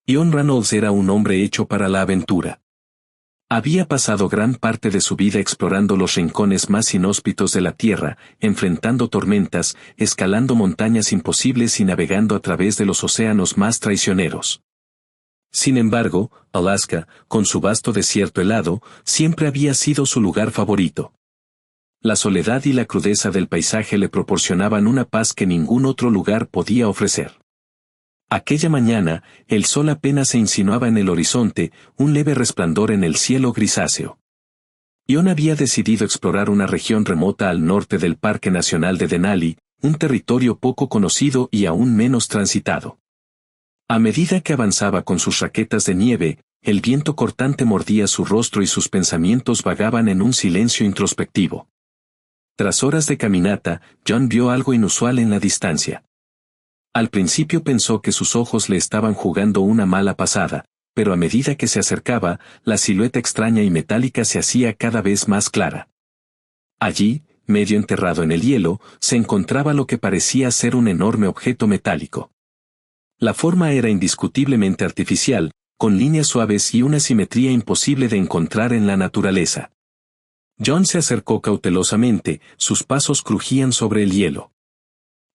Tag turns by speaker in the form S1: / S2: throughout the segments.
S1: Ian Reynolds era un hombre hecho para la aventura. Había pasado gran parte de su vida explorando los rincones más inhóspitos de la Tierra, enfrentando tormentas, escalando montañas imposibles y navegando a través de los océanos más traicioneros. Sin embargo, Alaska, con su vasto desierto helado, siempre había sido su lugar favorito. La soledad y la crudeza del paisaje le proporcionaban una paz que ningún otro lugar podía ofrecer. Aquella mañana, el sol apenas se insinuaba en el horizonte, un leve resplandor en el cielo grisáceo. Ian había decidido explorar una región remota al norte del Parque Nacional de Denali, un territorio poco conocido y aún menos transitado. A medida que avanzaba con sus raquetas de nieve, el viento cortante mordía su rostro y sus pensamientos vagaban en un silencio introspectivo. Tras horas de caminata, John vio algo inusual en la distancia. Al principio pensó que sus ojos le estaban jugando una mala pasada, pero a medida que se acercaba, la silueta extraña y metálica se hacía cada vez más clara. Allí, medio enterrado en el hielo, se encontraba lo que parecía ser un enorme objeto metálico. La forma era indiscutiblemente artificial, con líneas suaves y una simetría imposible de encontrar en la naturaleza. John se acercó cautelosamente, sus pasos crujían sobre el hielo.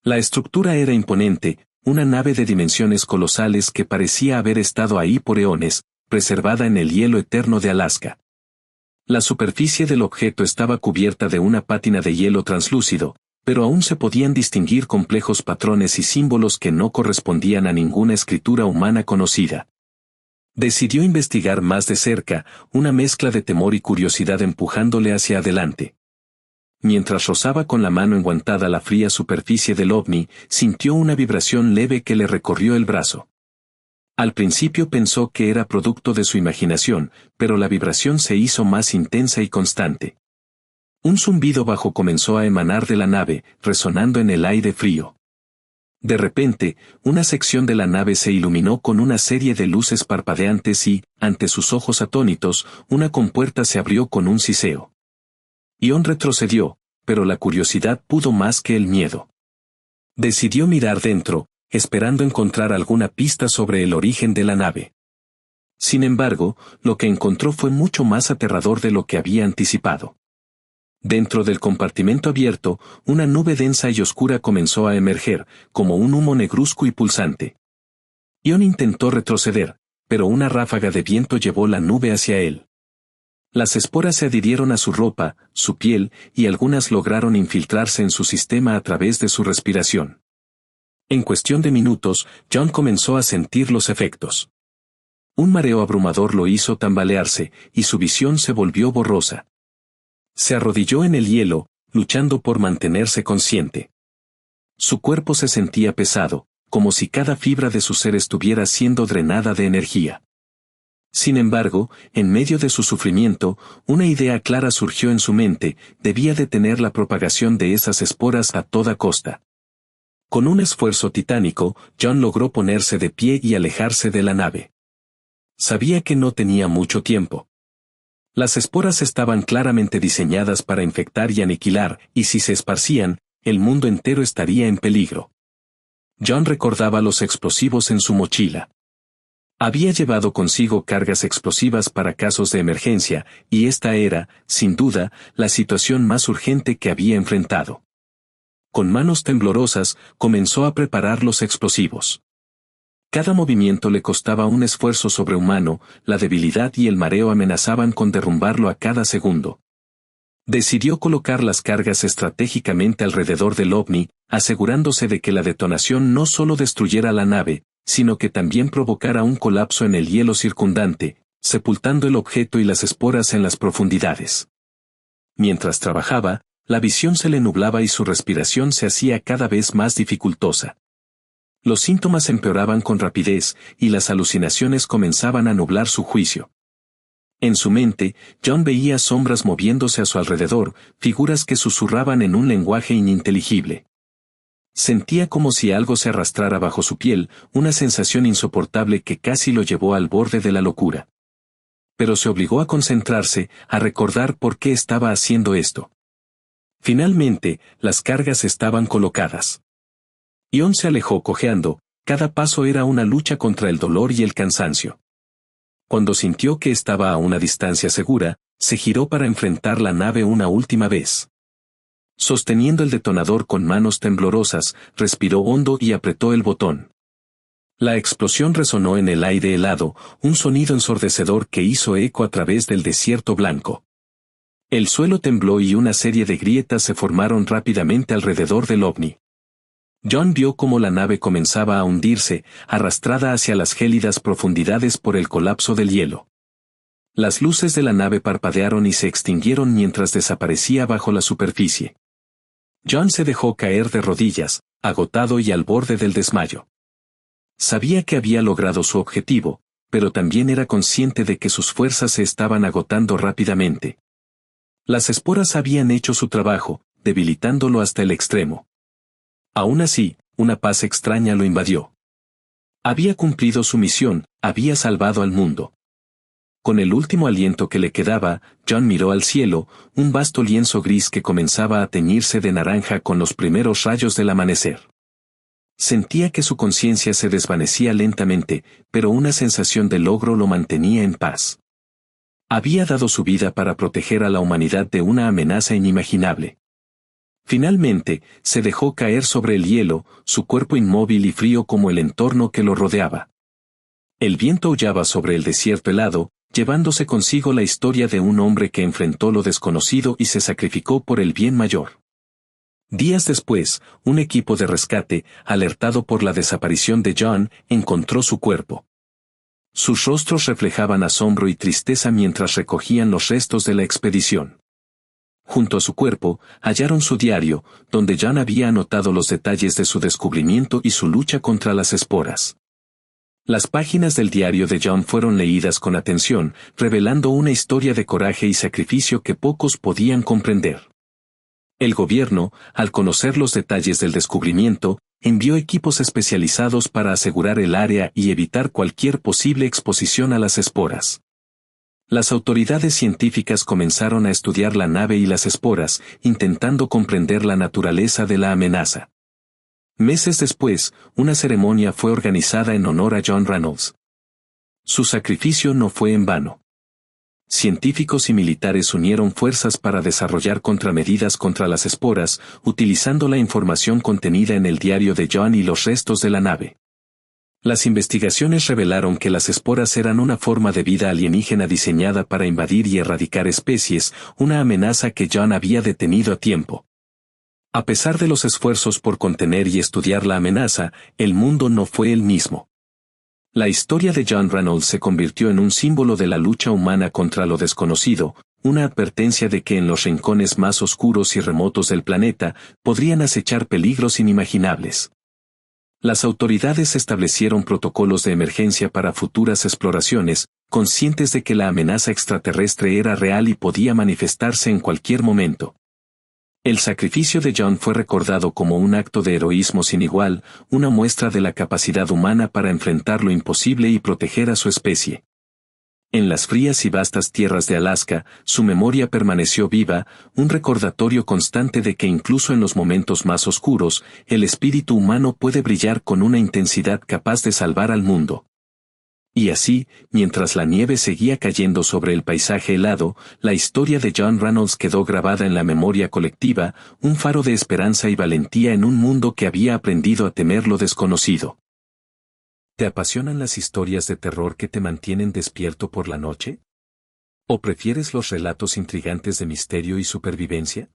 S1: La estructura era imponente, una nave de dimensiones colosales que parecía haber estado ahí por eones, preservada en el hielo eterno de Alaska. La superficie del objeto estaba cubierta de una pátina de hielo translúcido, pero aún se podían distinguir complejos patrones y símbolos que no correspondían a ninguna escritura humana conocida. Decidió investigar más de cerca, una mezcla de temor y curiosidad empujándole hacia adelante. Mientras rozaba con la mano enguantada la fría superficie del ovni, sintió una vibración leve que le recorrió el brazo. Al principio pensó que era producto de su imaginación, pero la vibración se hizo más intensa y constante. Un zumbido bajo comenzó a emanar de la nave, resonando en el aire frío. De repente, una sección de la nave se iluminó con una serie de luces parpadeantes y, ante sus ojos atónitos, una compuerta se abrió con un siseo. Ian retrocedió, pero la curiosidad pudo más que el miedo. Decidió mirar dentro, esperando encontrar alguna pista sobre el origen de la nave. Sin embargo, lo que encontró fue mucho más aterrador de lo que había anticipado. Dentro del compartimento abierto, una nube densa y oscura comenzó a emerger, como un humo negruzco y pulsante. Ian intentó retroceder, pero una ráfaga de viento llevó la nube hacia él. Las esporas se adhirieron a su ropa, su piel, y algunas lograron infiltrarse en su sistema a través de su respiración. En cuestión de minutos, John comenzó a sentir los efectos. Un mareo abrumador lo hizo tambalearse, y su visión se volvió borrosa. Se arrodilló en el hielo, luchando por mantenerse consciente. Su cuerpo se sentía pesado, como si cada fibra de su ser estuviera siendo drenada de energía. Sin embargo, en medio de su sufrimiento, una idea clara surgió en su mente: debía detener la propagación de esas esporas a toda costa. Con un esfuerzo titánico, John logró ponerse de pie y alejarse de la nave. Sabía que no tenía mucho tiempo. Las esporas estaban claramente diseñadas para infectar y aniquilar, y si se esparcían, el mundo entero estaría en peligro. John recordaba los explosivos en su mochila. Había llevado consigo cargas explosivas para casos de emergencia, y esta era, sin duda, la situación más urgente que había enfrentado. Con manos temblorosas, comenzó a preparar los explosivos. Cada movimiento le costaba un esfuerzo sobrehumano, la debilidad y el mareo amenazaban con derrumbarlo a cada segundo. Decidió colocar las cargas estratégicamente alrededor del ovni, asegurándose de que la detonación no solo destruyera la nave, sino que también provocara un colapso en el hielo circundante, sepultando el objeto y las esporas en las profundidades. Mientras trabajaba, la visión se le nublaba y su respiración se hacía cada vez más dificultosa. Los síntomas empeoraban con rapidez, y las alucinaciones comenzaban a nublar su juicio. En su mente, John veía sombras moviéndose a su alrededor, figuras que susurraban en un lenguaje ininteligible. Sentía como si algo se arrastrara bajo su piel, una sensación insoportable que casi lo llevó al borde de la locura. Pero se obligó a concentrarse, a recordar por qué estaba haciendo esto. Finalmente, las cargas estaban colocadas. Ian se alejó cojeando, cada paso era una lucha contra el dolor y el cansancio. Cuando sintió que estaba a una distancia segura, se giró para enfrentar la nave una última vez. Sosteniendo el detonador con manos temblorosas, respiró hondo y apretó el botón. La explosión resonó en el aire helado, un sonido ensordecedor que hizo eco a través del desierto blanco. El suelo tembló y una serie de grietas se formaron rápidamente alrededor del ovni. John vio cómo la nave comenzaba a hundirse, arrastrada hacia las gélidas profundidades por el colapso del hielo. Las luces de la nave parpadearon y se extinguieron mientras desaparecía bajo la superficie. John se dejó caer de rodillas, agotado y al borde del desmayo. Sabía que había logrado su objetivo, pero también era consciente de que sus fuerzas se estaban agotando rápidamente. Las esporas habían hecho su trabajo, debilitándolo hasta el extremo. Aún así, una paz extraña lo invadió. Había cumplido su misión, había salvado al mundo. Con el último aliento que le quedaba, John miró al cielo, un vasto lienzo gris que comenzaba a teñirse de naranja con los primeros rayos del amanecer. Sentía que su conciencia se desvanecía lentamente, pero una sensación de logro lo mantenía en paz. Había dado su vida para proteger a la humanidad de una amenaza inimaginable. Finalmente, se dejó caer sobre el hielo, su cuerpo inmóvil y frío como el entorno que lo rodeaba. El viento aullaba sobre el desierto helado, llevándose consigo la historia de un hombre que enfrentó lo desconocido y se sacrificó por el bien mayor. Días después, un equipo de rescate, alertado por la desaparición de John, encontró su cuerpo. Sus rostros reflejaban asombro y tristeza mientras recogían los restos de la expedición. Junto a su cuerpo, hallaron su diario, donde John había anotado los detalles de su descubrimiento y su lucha contra las esporas. Las páginas del diario de John fueron leídas con atención, revelando una historia de coraje y sacrificio que pocos podían comprender. El gobierno, al conocer los detalles del descubrimiento, envió equipos especializados para asegurar el área y evitar cualquier posible exposición a las esporas. Las autoridades científicas comenzaron a estudiar la nave y las esporas, intentando comprender la naturaleza de la amenaza. Meses después, una ceremonia fue organizada en honor a John Reynolds. Su sacrificio no fue en vano. Científicos y militares unieron fuerzas para desarrollar contramedidas contra las esporas, utilizando la información contenida en el diario de John y los restos de la nave. Las investigaciones revelaron que las esporas eran una forma de vida alienígena diseñada para invadir y erradicar especies, una amenaza que John había detenido a tiempo. A pesar de los esfuerzos por contener y estudiar la amenaza, el mundo no fue el mismo. La historia de John Reynolds se convirtió en un símbolo de la lucha humana contra lo desconocido, una advertencia de que en los rincones más oscuros y remotos del planeta podrían acechar peligros inimaginables. Las autoridades establecieron protocolos de emergencia para futuras exploraciones, conscientes de que la amenaza extraterrestre era real y podía manifestarse en cualquier momento. El sacrificio de John fue recordado como un acto de heroísmo sin igual, una muestra de la capacidad humana para enfrentar lo imposible y proteger a su especie. En las frías y vastas tierras de Alaska, su memoria permaneció viva, un recordatorio constante de que incluso en los momentos más oscuros, el espíritu humano puede brillar con una intensidad capaz de salvar al mundo. Y así, mientras la nieve seguía cayendo sobre el paisaje helado, la historia de John Reynolds quedó grabada en la memoria colectiva, un faro de esperanza y valentía en un mundo que había aprendido a temer lo desconocido. ¿Te apasionan las historias de terror que te mantienen despierto por la noche? ¿O prefieres los relatos intrigantes de misterio y supervivencia?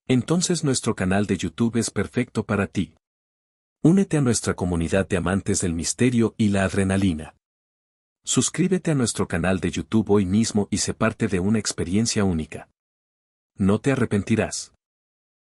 S1: Entonces nuestro canal de YouTube es perfecto para ti. Únete a nuestra comunidad de amantes del misterio y la adrenalina. Suscríbete a nuestro canal de YouTube hoy mismo y sé parte de una experiencia única. No te arrepentirás.